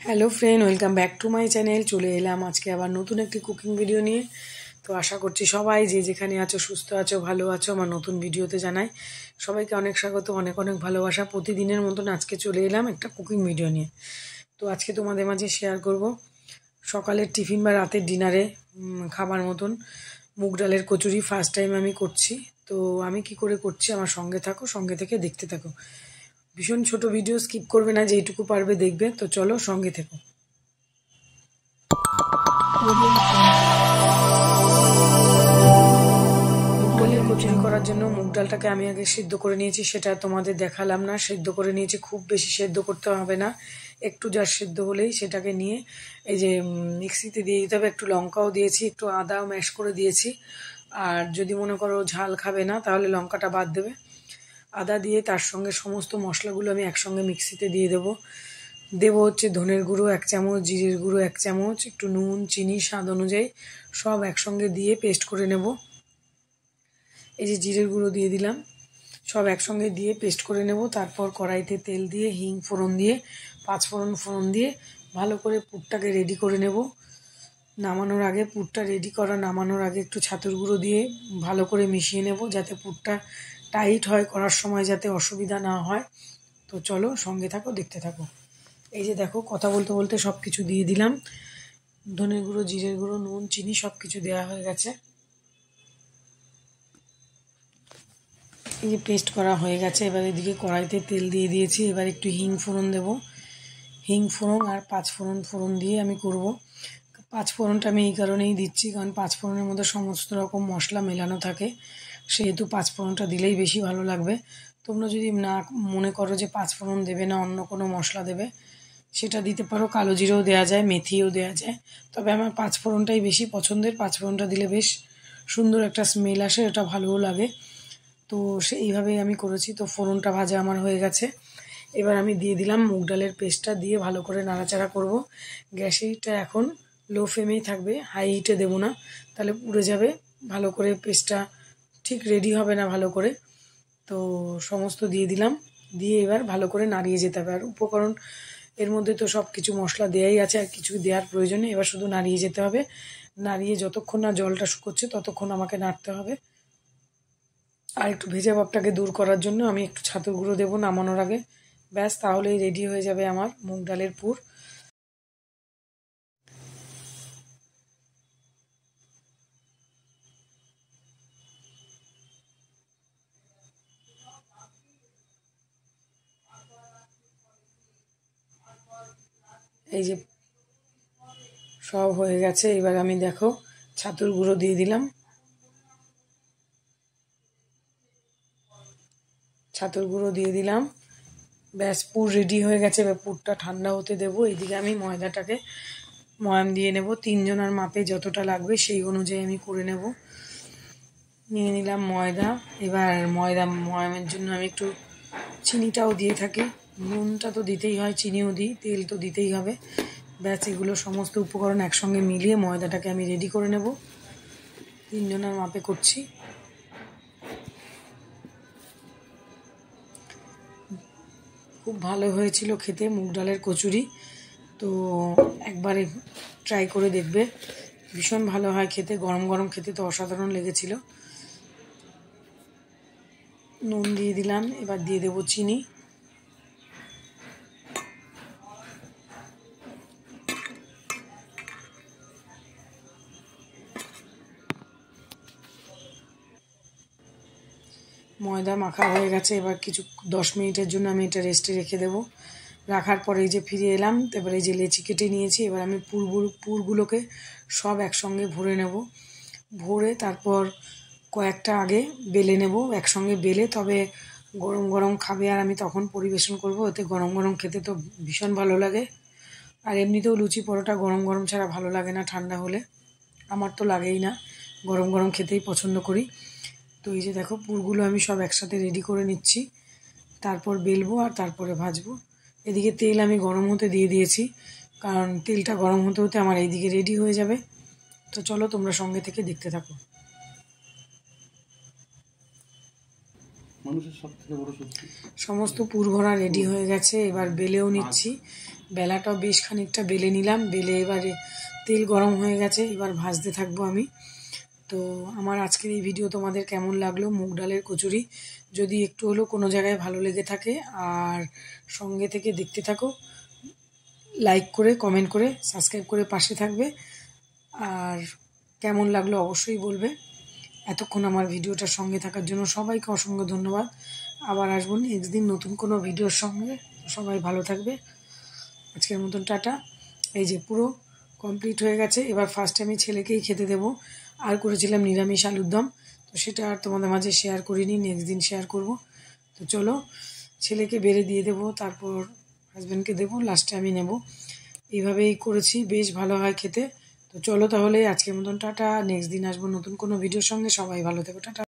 Hello friend, welcome back to my channel. চলে এলাম আজকে আবার নতুন একটি কুকিং ভিডিও নিয়ে। তো আশা করছি সবাই যে যেখানে আছো সুস্থ আছো, ভালো আছো। আমার নতুন ভিডিওতে জানাই সবাইকে অনেক স্বাগত, অনেক অনেক ভালোবাসা। প্রতিদিনের মতন আজকে চলে এলাম একটা কুকিং ভিডিও নিয়ে। তো আজকে তোমাদের মাঝে শেয়ার করব সকালের টিফিন বা রাতের ডিনারে খাবার মতন মুগ ডালের কচুরি। ফার্স্ট টাইম আমি করছি। তো আমি কি করে করছি আমার সঙ্গে থাকো, সঙ্গে থেকে দেখতে থাকো। ভীষণ ছোট ভিডিও, স্কিপ করবে না, যেইটুকু পারবে দেখবে। তো চলো সঙ্গে থেকো। মুগ ডালের কচুরি করার জন্য মুগ ডালটাকে আমি আগে সিদ্ধ করে নিয়েছি, সেটা তোমাদের দেখালাম না। সিদ্ধ করে নিয়েছি, খুব বেশি সেদ্ধ করতে হবে না, একটু যা সেদ্ধ হলেই সেটাকে নিয়ে এই যে মিক্সিতে দিয়ে দিতে হবে। একটু লঙ্কাও দিয়েছি, একটু আদাও ম্যাশ করে দিয়েছি। আর যদি মনে করো ঝাল খাবে না তাহলে লঙ্কাটা বাদ দেবে। আদা দিয়ে তার সঙ্গে সমস্ত মশলাগুলো আমি একসঙ্গে মিক্সিতে দিয়ে দেবো হচ্ছে ধনের গুঁড়ো 1 চামচ, জিরের গুঁড়ো 1 চামচ, একটু নুন, চিনি স্বাদ অনুযায়ী সব একসঙ্গে দিয়ে পেস্ট করে নেব। এই যে জিরের গুঁড়ো দিয়ে দিলাম, সব একসঙ্গে দিয়ে পেস্ট করে নেব। তারপর কড়াইতে তেল দিয়ে হিং ফোড়ন দিয়ে 5 ফোড়ন দিয়ে ভালো করে পুরটাকে রেডি করে নেব। নামানোর আগে নামানোর আগে একটু ছাতুর গুঁড়ো দিয়ে ভালো করে মিশিয়ে নেব, যাতে পুরটা টাইট হয়, করার সময় যাতে অসুবিধা না হয়। তো চলো সঙ্গে থাকো, দেখতে থাকো। এই যে দেখো, কথা বলতে বলতে সব কিছু দিয়ে দিলাম। ধনের গুঁড়ো, জিরের গুঁড়ো, নুন, চিনি সব কিছু দেওয়া হয়ে গেছে। এই যে পেস্ট করা হয়ে গেছে। এবার এদিকে কড়াইতে তেল দিয়ে দিয়েছি। এবার একটু হিং ফোড়ন দেবো। হিং ফোড়ন আর 5 ফোড়ন দিয়ে আমি করব। 5 ফোড়নটা আমি এই কারণেই দিচ্ছি, কারণ 5 ফোড়নের মধ্যে সমস্ত রকম মশলা মেলানো থাকে, সেহেতু 5 ফোড়নটা দিলেই বেশি ভালো লাগবে। তোমরা যদি না মনে করো যে 5 ফোড়ন দেবে না, অন্য কোনো মশলা দেবে, সেটা দিতে পারো। কালো জিরেও দেওয়া যায়, মেথিও দেওয়া যায়। তবে আমার 5 ফোড়নটাই বেশি পছন্দের। 5 ফোড়নটা দিলে বেশ সুন্দর একটা স্মেল আসে, এটা ভালোও লাগে। তো এইভাবেই আমি করেছি। তো ফোড়নটা ভাজা আমার হয়ে গেছে। এবার আমি দিয়ে দিলাম মুগ ডালের পেস্টটা, দিয়ে ভালো করে নাড়াচাড়া করব। গ্যাসেরটা এখন লো ফ্লেমেই থাকবে, হাই হিটে দেবো না, তাহলে পুড়ে যাবে। ভালো করে পেস্টটা ঠিক রেডি হবে না ভালো করে। তো সমস্ত দিয়ে দিলাম, দিয়ে এবার ভালো করে নাড়িয়ে যেতে হবে। আর উপকরণ এর মধ্যে তো সব কিছু মশলা দেওয়াই আছে, আর কিছু দেওয়ার প্রয়োজন নেই। এবার শুধু নাড়িয়ে যেতে হবে। নাড়িয়ে যতক্ষণ না জলটা শুকোচ্ছে ততক্ষণ আমাকে নাড়তে হবে। আর একটু ভেজা ভাবটাকে দূর করার জন্য আমি একটু ছাতুর গুঁড়ো দেবো নামানোর আগে। ব্যাস, তাহলেই রেডি হয়ে যাবে আমার মুগ ডালের পুর। এই যে সব হয়ে গেছে। এবার আমি দেখো ছাতুর গুঁড়ো দিয়ে দিলাম। ছাতুর গুঁড়ো দিয়ে দিলাম। ব্যাস, পুর রেডি হয়ে গেছে। এবার পুরটা ঠান্ডা হতে দেবো। এইদিকে আমি ময়দাটাকে ময়াম দিয়ে নেব। 3 জনের মাপে যতটা লাগবে সেই অনুযায়ী আমি করে নেব। নিয়ে নিলাম ময়দা। এবার ময়ামের জন্য আমি একটু চিনিটাও দিয়ে থাকি। নুনটা তো দিতেই হয়, চিনিও দিই, তেল তো দিতেই হবে। ব্যাস, এগুলো সমস্ত উপকরণ একসঙ্গে মিলিয়ে ময়দাটাকে আমি রেডি করে নেব। 3 জনের মাপে করছি। খুব ভালো হয়েছিল খেতে মুগ ডালের কচুরি। তো একবারে ট্রাই করে দেখবে, ভীষণ ভালো হয় খেতে। গরম গরম খেতে তো অসাধারণ লেগেছিল। নুন দিয়ে দিলাম। এবার দিয়ে দেবো চিনি। ময়দা মাখা হয়ে গেছে। এবার 10 মিনিটের জন্য আমি এটা রেস্টে রেখে দেবো। রাখার পরে এই যে ফিরে এলাম। তারপরে এই যে লেচি কেটে নিয়েছি। এবার আমি পুরগুলোকে সব একসঙ্গে ভরে নেব। ভরে তারপর কয়েকটা আগে বেলে নেব একসঙ্গে বেলে। তবে গরম গরম খাবে আর আমি তখন পরিবেশন করব, ওতে গরম গরম খেতে তো ভীষণ ভালো লাগে। আর এমনিতেও লুচি পরোটা গরম গরম ছাড়া ভালো লাগে না, ঠান্ডা হলে আমার তো লাগেই না। গরম গরম খেতেই পছন্দ করি। তো এই যে দেখো, পুরগুলো আমি সব একসাথে রেডি করে নিচ্ছি। তারপর বেলবো আর তারপরে ভাজবো। এদিকে তেল আমি গরম হতে দিয়ে দিয়েছি, কারণ তেলটা গরম হতে হতে আমার এইদিকে রেডি হয়ে যাবে। তো চলো তোমরা সঙ্গে থেকে দেখতে থাকো। সমস্ত পুর ভরা রেডি হয়ে গেছে। এবার বেলেও নিচ্ছি। বেলাটাও বেশ খানিকটা বেলে নিলাম, বেলে এবারে তেল গরম হয়ে গেছে, এবার ভাজতে থাকবো আমি। তো আমার আজকের এই ভিডিও তোমাদের কেমন লাগলো, মুগ ডালের কচুরি, যদি একটু হলেও কোনো জায়গায় ভালো লেগে থাকে আর সঙ্গে থেকে দেখতে থাকো, লাইক করে কমেন্ট করে সাবস্ক্রাইব করে পাশে থাকবে। আর কেমন লাগলো অবশ্যই বলবে। এতক্ষণ আমার ভিডিওটার সঙ্গে থাকার জন্য সবাইকে অসংখ্য ধন্যবাদ। আবার আসবো নেক্সট দিন নতুন কোনো ভিডিওর সঙ্গে। সবাই ভালো থাকবে। আজকের মতন টাটা। এই যে পুরো কমপ্লিট হয়ে গেছে। এবার ফার্স্টে আমি ছেলেকেই খেতে দেবো। আর করেছিলাম নিরামিষ আলুর দম, তো সেটা আর তোমাদের মাঝে শেয়ার করিনি, নেক্সট দিন শেয়ার করব। তো চলো, ছেলেকে বেড়ে দিয়ে দেবো, তারপর হাজব্যান্ডকে দেবো, লাস্টে আমি নেব। এইভাবেই করেছি, বেশ ভালো হয় খেতে। তো চলো তাহলে আজকের মতন টাটা। নেক্সট দিন আসবো নতুন কোনো ভিডিওর সঙ্গে। সবাই ভালো থেকো, টাটা।